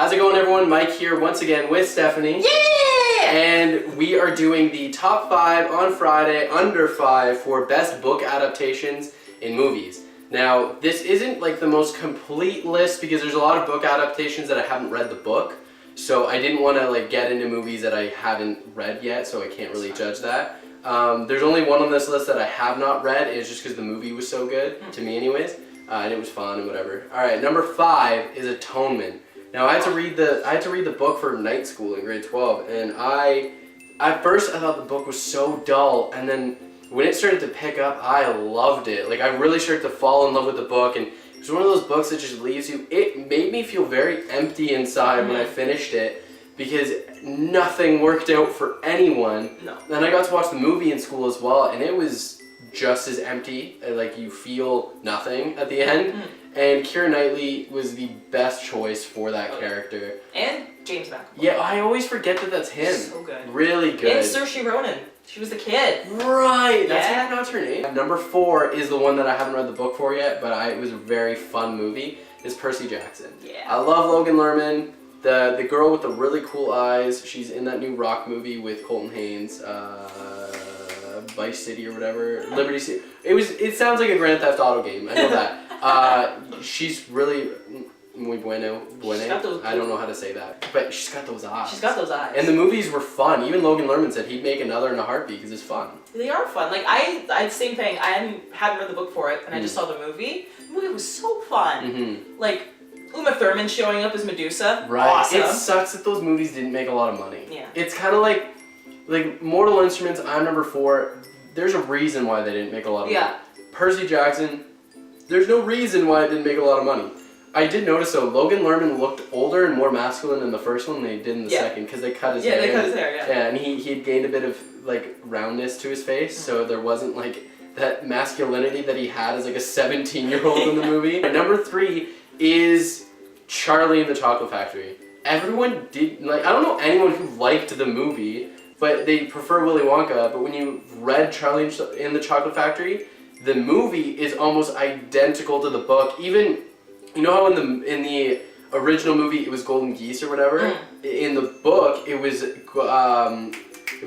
How's it going, everyone? Mike here once again with Stephanie. Yeah! And we are doing the top 5 on Friday, under 5 for best book adaptations in movies. Now, this isn't like the most complete list because there's a lot of book adaptations that I haven't read the book. So I didn't want to like get into movies that I haven't read yet, so I can't really judge that. There's only one on this list that I have not read. It's just because the movie was so good, to me anyways. And it was fun and whatever. All right, number 5 is Atonement. Now I had to read the book for night school in grade 12, and at first I thought the book was so dull, and then when it started to pick up, I loved it. Like I really started to fall in love with the book, and it was one of those books that just leaves you. It made me feel very empty inside when I finished it because nothing worked out for anyone. No. Then I got to watch the movie in school as well, and it was just as empty. Like you feel nothing at the end. And Keira Knightley was the best choice for that character. And James McAvoy. Yeah, I always forget that that's him. So good. Really good. And Saoirse Ronan. She was the kid. Right. That's Yeah. how you pronounce her name. Number 4 is the one that I haven't read the book for yet, but it was a very fun movie. Is Percy Jackson. Yeah. I love Logan Lerman. The girl with the really cool eyes. She's in that new Rock movie with Colton Haynes. Vice City or whatever. Liberty City. It sounds like a Grand Theft Auto game. I know that. She's really muy bueno. I don't know how to say that, but she's got those eyes. She's got those eyes. And the movies were fun. Even Logan Lerman said he'd make another in a heartbeat because it's fun. They are fun. Like I same thing. I hadn't read the book for it, and I just saw the movie. The movie was so fun. Like Uma Thurman showing up as Medusa. Right. Awesome. It sucks that those movies didn't make a lot of money. Yeah. It's kind of like Mortal Instruments. I'm number 4. There's a reason why they didn't make a lot of money. Percy Jackson. There's no reason why it didn't make a lot of money. I did notice though, Logan Lerman looked older and more masculine in the first one than he did in the second because they cut his hair. Yeah, they cut his hair, Yeah, and he had gained a bit of like roundness to his face, so there wasn't like that masculinity that he had as like a 17-year-old in the movie. And number 3 is Charlie and the Chocolate Factory. Everyone did, like, I don't know anyone who liked the movie, but they prefer Willy Wonka, but when you read Charlie and the Chocolate Factory, the movie is almost identical to the book. Even, you know how in the original movie it was golden geese or whatever? In the book it was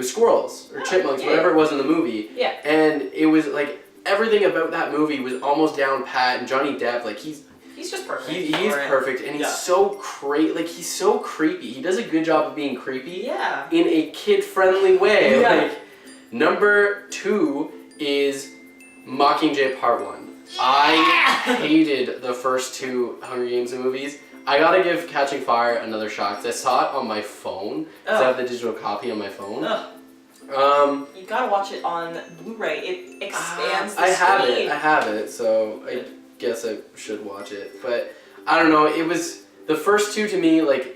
squirrels or chipmunks, whatever it was in the movie. Yeah. And it was like everything about that movie was almost down pat, and Johnny Depp, like he's just perfect. He's perfect, and he's so he's so creepy. He does a good job of being creepy in a kid-friendly way. Like, number 2 is Mockingjay Part 1. I hated the first 2 Hunger Games movies. I gotta give Catching Fire another shot because I saw it on my phone. I have the digital copy on my phone. You gotta watch it on Blu-ray. It expands the screen. I have it, so I guess I should watch it. But I don't know, it was the first 2 to me, like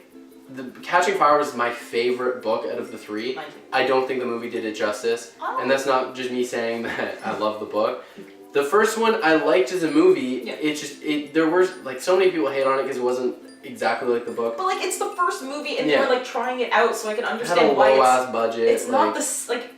the Catching Fire was my favorite book out of the 3. I don't think the movie did it justice. And that's not just me saying that I love the book. The first one I liked as a movie. There were like so many people hate on it because it wasn't exactly like the book. But like it's the first movie, and they were like trying it out, so I can understand it had a why low-ass budget. It's not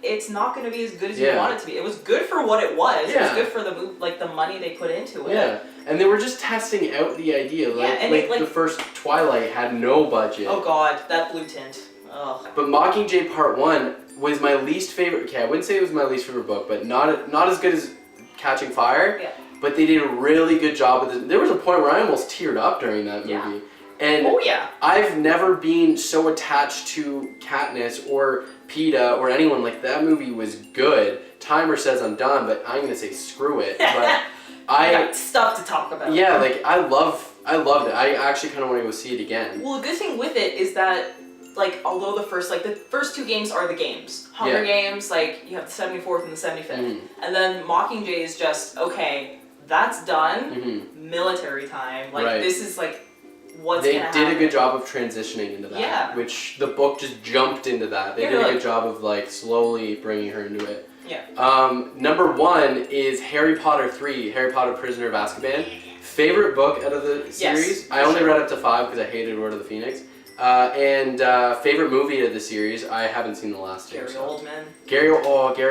it's not going to be as good as you want it to be. It was good for what it was. It was good for the money they put into it. Yeah, and they were just testing out the idea. Like the first Twilight had no budget. Oh God, that blue tint. Ugh. But Mockingjay Part 1 was my least favorite. Okay, I wouldn't say it was my least favorite book, but not as good as Catching Fire. Yeah. But they did a really good job with it. There was a point where I almost teared up during that movie. Yeah. And I've never been so attached to Katniss or Peeta or anyone. Like, that movie was good. Timer says I'm done, but I'm gonna say screw it. But I got stuff to talk about. Yeah, like I loved it. I actually kind of want to go see it again. Well, the good thing with it is that, like, although the first 2 games are the games. Hunger Games, like, you have the 74th and the 75th. And then Mockingjay is just, okay, that's done. Military time. Like, this is, like, what's gonna happen. They did a good job of transitioning into that. Which the book just jumped into that. They did a good job of, like, slowly bringing her into it. Number 1 is Harry Potter 3, Harry Potter Prisoner of Azkaban. Favorite book out of the series? I only read up to 5 because I hated Order of the Phoenix. And favorite movie of the series, I haven't seen the last 2. Gary Oldman. Gary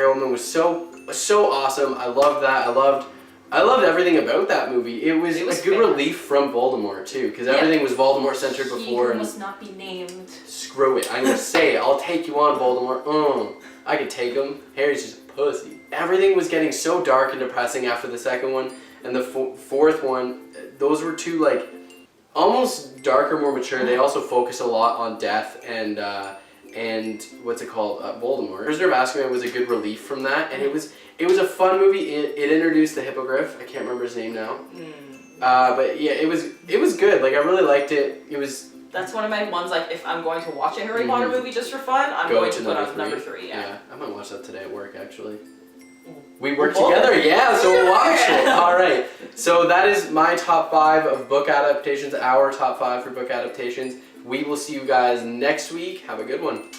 Oldman was so awesome. I loved that. I loved I loved everything about that movie. It was a good fantastic. relief from Voldemort too, because everything was Voldemort centered before. He who And must not be named. screw it, I'm gonna say it. I'll take you on, Voldemort. I can take him. Harry's just a pussy. Everything was getting so dark and depressing after the second one, and the fourth one. Those were two like almost darker, more mature. They also focus a lot on death and what's it called, Voldemort. Prisoner of Azkaban was a good relief from that, and it was a fun movie. It introduced the Hippogriff. I can't remember his name now. But yeah, it was good. Like I really liked it. It was. That's one of my ones. Like if I'm going to watch a Harry Potter movie just for fun, I'm going to put on number 3. Yeah. I might watch that today at work actually. We work together, yeah, so we'll watch it. All right. So that is my top 5 of book adaptations, our top 5 for book adaptations. We will see you guys next week. Have a good one.